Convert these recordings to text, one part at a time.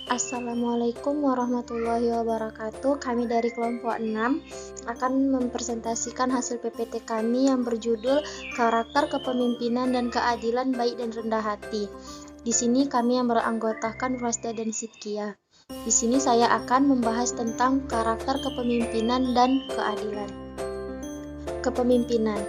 Assalamualaikum warahmatullahi wabarakatuh. Kami dari kelompok 6 akan mempresentasikan hasil PPT kami yang berjudul Karakter Kepemimpinan dan Keadilan Baik dan Rendah Hati. Di sini kami yang beranggotakan Rusda dan Sidkia. Di sini saya akan membahas tentang karakter kepemimpinan dan keadilan. Kepemimpinan.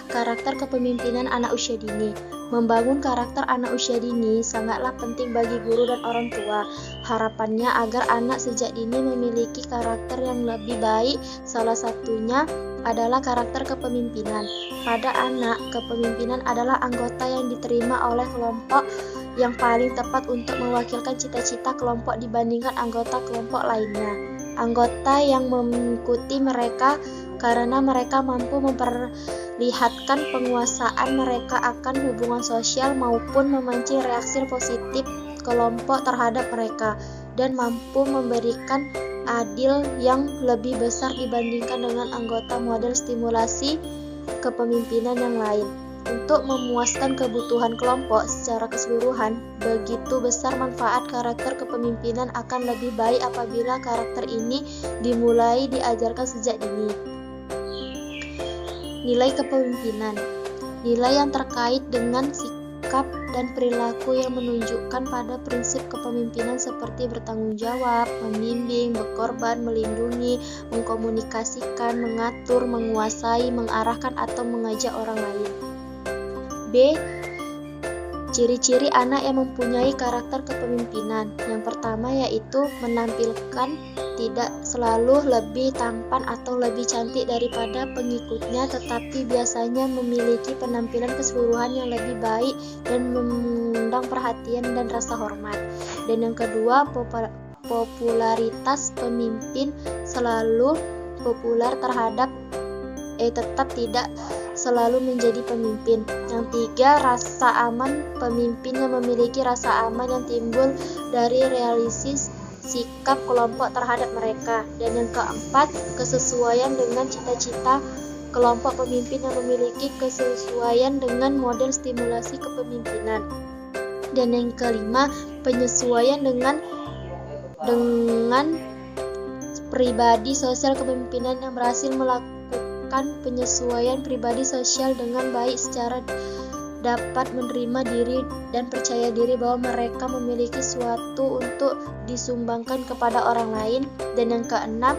Karakter kepemimpinan anak usia dini. Membangun karakter anak usia dini sangatlah penting bagi guru dan orang tua. Harapannya agar anak sejak dini memiliki karakter yang lebih baik. Salah satunya adalah karakter kepemimpinan. Pada anak, kepemimpinan adalah anggota yang diterima oleh kelompok yang paling tepat untuk mewakilkan cita-cita kelompok dibandingkan anggota kelompok lainnya. Anggota yang mengikuti mereka karena mereka mampu memperlihatkan penguasaan mereka akan hubungan sosial maupun memancing reaksi positif kelompok terhadap mereka dan mampu memberikan adil yang lebih besar dibandingkan dengan anggota model stimulasi kepemimpinan yang lain. Untuk memuaskan kebutuhan kelompok secara keseluruhan, begitu besar manfaat karakter kepemimpinan akan lebih baik apabila karakter ini dimulai diajarkan sejak dini. Nilai kepemimpinan. Nilai yang terkait dengan sikap dan perilaku yang menunjukkan pada prinsip kepemimpinan seperti bertanggung jawab, membimbing, berkorban, melindungi, mengkomunikasikan, mengatur, menguasai, mengarahkan atau mengajak orang lain. B. Ciri-ciri anak yang mempunyai karakter kepemimpinan. Yang pertama yaitu menampilkan tidak selalu lebih tampan atau lebih cantik daripada pengikutnya, tetapi biasanya memiliki penampilan keseluruhan yang lebih baik dan mengundang perhatian dan rasa hormat. Dan yang kedua, popularitas pemimpin selalu populer tetap tidak selalu menjadi pemimpin. Yang tiga, rasa aman. Pemimpin yang memiliki rasa aman yang timbul dari realistis sikap kelompok terhadap mereka. Dan yang keempat, kesesuaian dengan cita-cita kelompok. Pemimpin yang memiliki kesesuaian dengan model stimulasi kepemimpinan. Dan yang kelima, penyesuaian dengan pribadi sosial kepemimpinan yang berhasil melakukan penyesuaian pribadi sosial dengan baik secara dapat menerima diri dan percaya diri bahwa mereka memiliki sesuatu untuk disumbangkan kepada orang lain. Dan yang keenam,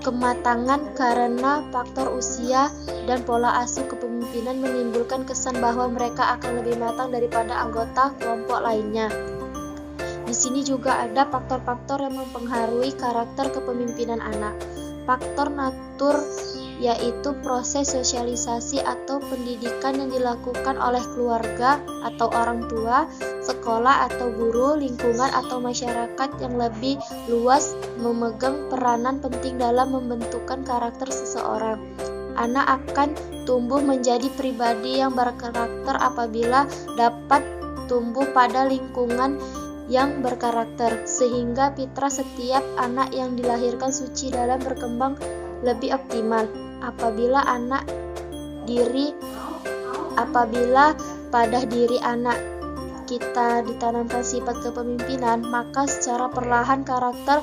kematangan karena faktor usia dan pola asuh kepemimpinan menimbulkan kesan bahwa mereka akan lebih matang daripada anggota kelompok lainnya. Di sini juga ada faktor-faktor yang mempengaruhi karakter kepemimpinan anak. Faktor natur yaitu proses sosialisasi atau pendidikan yang dilakukan oleh keluarga atau orang tua, sekolah atau guru, lingkungan atau masyarakat yang lebih luas memegang peranan penting dalam membentukkan karakter seseorang. Anak akan tumbuh menjadi pribadi yang berkarakter apabila dapat tumbuh pada lingkungan yang berkarakter, sehingga fitrah setiap anak yang dilahirkan suci dalam berkembang lebih optimal. Apabila pada diri anak kita ditanamkan sifat kepemimpinan, maka secara perlahan karakter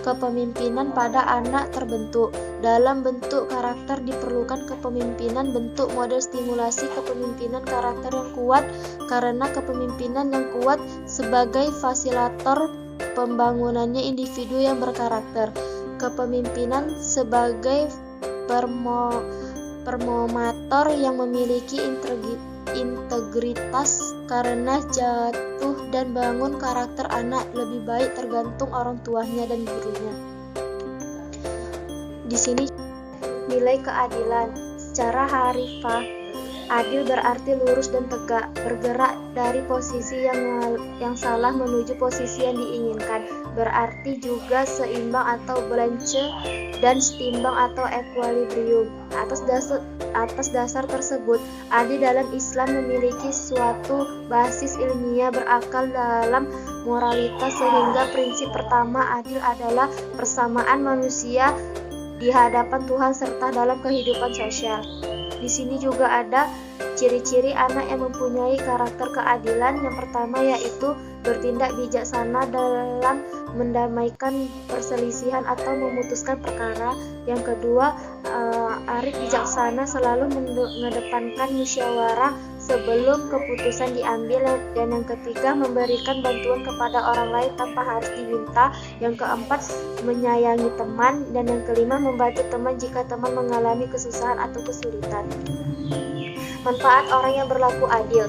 kepemimpinan pada anak terbentuk. Dalam bentuk karakter diperlukan kepemimpinan bentuk model stimulasi kepemimpinan karakter yang kuat, karena kepemimpinan yang kuat sebagai fasilitator pembangunannya individu yang berkarakter. Kepemimpinan sebagai permomator yang memiliki integritas, karena jatuh dan bangun karakter anak lebih baik tergantung orang tuanya dan gurunya. Di sini nilai keadilan. Secara harfiah, adil berarti lurus dan tegak, bergerak dari posisi yang salah menuju posisi yang diinginkan. Berarti juga seimbang atau balance dan setimbang atau equilibrium. Atas dasar tersebut, adil dalam Islam memiliki suatu basis ilmiah berakal dalam moralitas, sehingga prinsip pertama adil adalah persamaan manusia di hadapan Tuhan serta dalam kehidupan sosial. Di sini juga ada ciri-ciri anak yang mempunyai karakter keadilan. Yang pertama yaitu bertindak bijaksana dalam mendamaikan perselisihan atau memutuskan perkara. Yang kedua, arif bijaksana, selalu mengedepankan musyawarah sebelum keputusan diambil. Dan yang ketiga, memberikan bantuan kepada orang lain tanpa harus diminta. Yang keempat, menyayangi teman. Dan yang kelima, membantu teman jika teman mengalami kesusahan atau kesulitan. Manfaat orang yang berlaku adil.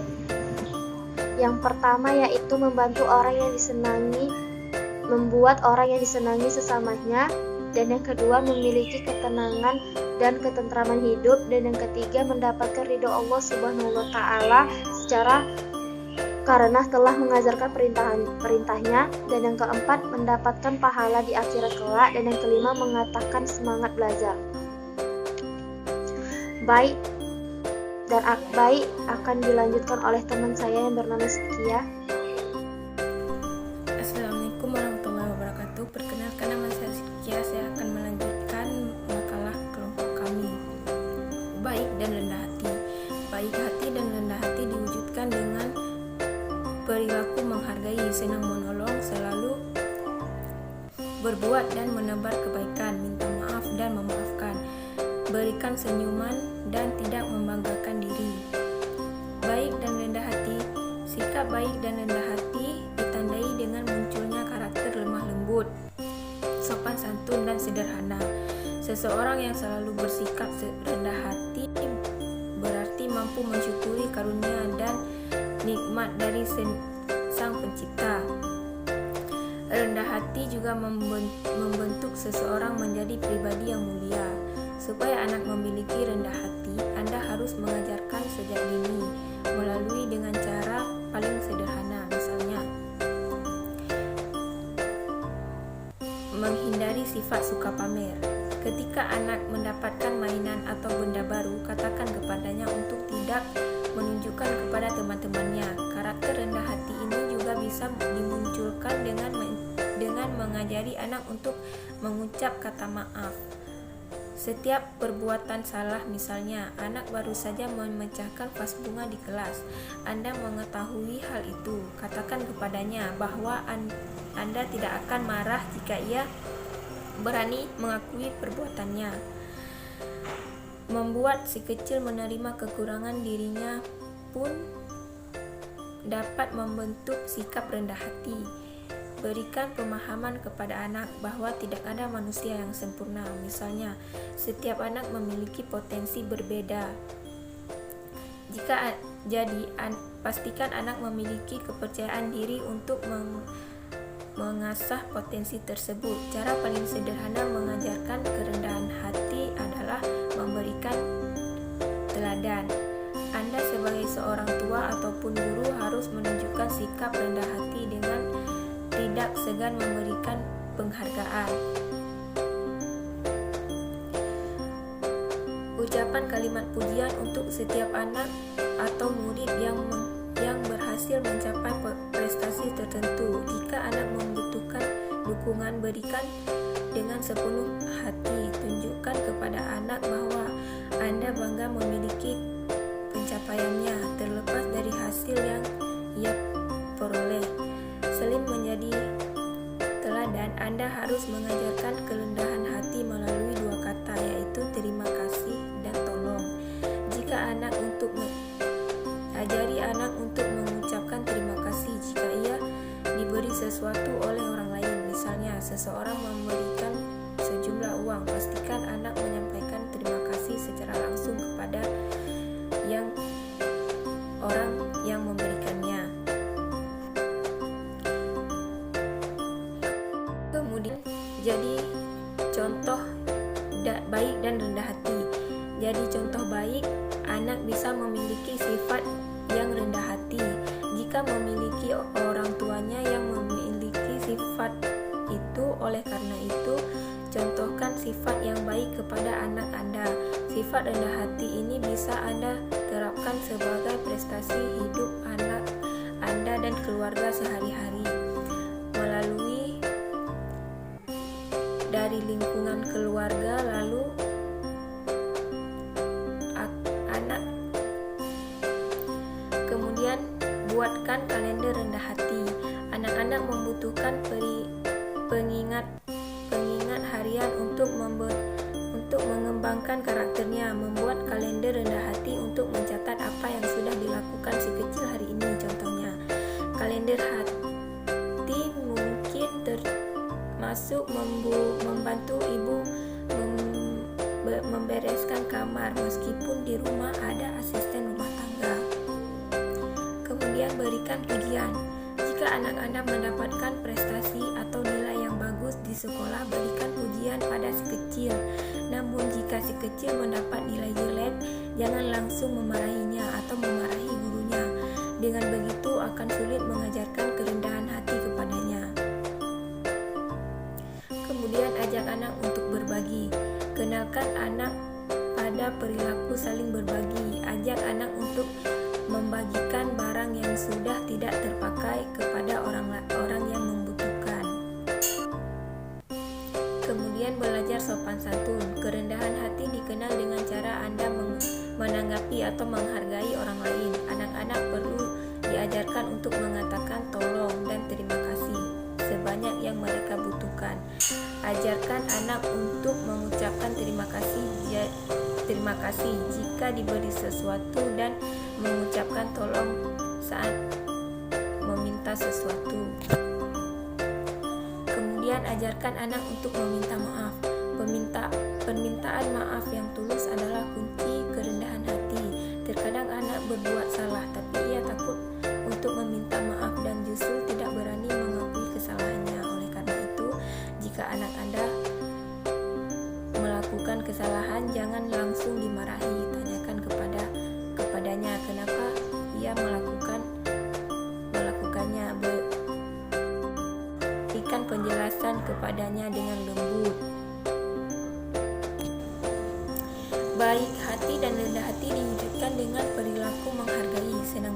Yang pertama yaitu membantu orang yang disenangi, membuat orang yang disenangi sesamanya. Dan yang kedua, memiliki ketenangan dan ketentraman hidup. Dan yang ketiga, mendapatkan ridho Allah Subhanahu wa Ta'ala karena telah mengajarkan perintahnya. Dan yang keempat, mendapatkan pahala di akhirat kelak. Dan yang kelima, mengatakan semangat belajar. Baik akan dilanjutkan oleh teman saya yang bernama Sekia. Assalamualaikum warahmatullahi wabarakatuh. Perkenalkan, nama saya Sekia. Saya akan melanjutkan makalah kelompok kami. Baik dan rendah hati. Baik hati dan rendah hati diwujudkan dengan perilaku menghargai, senang menolong, selalu berbuat dan menebar kebaikan, minta maaf dan memaafkan, berikan senyuman dan tidak membanggakan diri. Baik dan rendah hati. Sikap baik dan rendah hati ditandai dengan munculnya karakter lemah lembut, sopan santun dan sederhana. Seseorang yang selalu bersikap rendah hati berarti mampu mensyukuri karunia dan nikmat dari Sang Pencipta. Rendah hati juga membentuk seseorang menjadi pribadi yang mulia. Supaya anak memiliki rendah hati, Anda harus mengajarkan sejak dini melalui dengan cara paling sederhana, misalnya menghindari sifat suka pamer. Ketika anak mendapatkan mainan atau benda baru, katakan kepadanya untuk tidak menunjukkan kepada teman-temannya. Karakter rendah hati ini juga bisa dimunculkan dengan mengajari anak untuk mengucap kata maaf setiap perbuatan salah. Misalnya, anak baru saja memecahkan vas bunga di kelas. Anda mengetahui hal itu. Katakan kepadanya bahwa Anda tidak akan marah jika ia berani mengakui perbuatannya. Membuat si kecil menerima kekurangan dirinya pun dapat membentuk sikap rendah hati. Berikan pemahaman kepada anak bahwa tidak ada manusia yang sempurna. Misalnya, setiap anak memiliki potensi berbeda. Pastikan anak memiliki kepercayaan diri untuk mengasah potensi tersebut. Cara paling sederhana mengajarkan kerendahan hati adalah memberikan teladan. Anda sebagai seorang tua ataupun guru harus menunjukkan sikap rendah hati dengan tidak segan memberikan penghargaan. Ucapan kalimat pujian untuk setiap anak atau murid yang berhasil mencapai prestasi tertentu. Jika anak membutuhkan dukungan, berikan dengan sepenuh hati. Tunjukkan kepada anak bahwa Anda bangga memiliki pencapaiannya, terlepas dari hasil yang ia peroleh. Selain menjadi teladan, Anda harus mengajarkan kerendahan hati melalui dua kata, yaitu terima kasih dan tolong. Ajari anak untuk mengucapkan terima kasih jika ia diberi sesuatu oleh orang lain. Misalnya, seseorang memberikan sejumlah uang, pastikan anak menyampaikan terima kasih secara langsung kepada orang yang memberikannya. Kemudian, jadi contoh baik dan rendah hati. Jadi contoh baik, anak bisa memiliki sifat yang rendah hati jika memiliki orang tuanya yang memiliki sifat itu. Oleh karena itu, contohkan sifat yang baik kepada anak Anda. Sifat rendah hati ini bisa Anda terapkan sebagai prestasi hidup anak Anda dan keluarga sehari-hari melalui dari lingkungan keluarga. Lalu pengingat harian untuk mengembangkan karakternya, membuat kalender rendah hati untuk mencatat apa yang sudah dilakukan si kecil hari ini. Contohnya, kalender hati mungkin termasuk membantu ibu membereskan kamar meskipun di rumah ada asisten rumah tangga. Kemudian berikan pujian. Jika anak-anak mendapatkan prestasi atau nilai yang bagus di sekolah, berikan pujian pada si kecil. Namun jika si kecil mendapat nilai jelek, jangan langsung memarahinya atau memarahi gurunya. Dengan begitu akan sulit mengajarkan kerendahan hati kepadanya. Kemudian ajak anak untuk berbagi. Kenalkan anak pada perilaku saling berbagi. Ajak anak untuk membagikan barang yang sudah tidak terpakai kepada orang yang membutuhkan. Kemudian belajar sopan santun. Kerendahan hati dikenal dengan cara Anda menanggapi atau menghargai orang lain. Anak-anak perlu diajarkan untuk mengatakan tolong dan terima kasih sebanyak yang mereka butuhkan. Ajarkan anak untuk mengucapkan terima kasih jika diberi sesuatu dan mengucapkan tolong saat meminta sesuatu. Kemudian ajarkan anak untuk meminta maaf. Permintaan maaf yang tulus adalah kunci kerendahan hati. Terkadang anak berbuat salah, tapi ia takut untuk meminta maaf dan justru tidak berani mengakui kesalahannya. Oleh karena itu, jika anak Anda melakukan kesalahan, jangan langsung dimarahi. Tanyakan kepadanya kenapa ia melakukannya. Berikan penjelasan kepadanya dengan lembut. Baik hati dan rendah hati diwujudkan dengan perilaku menghargai, senang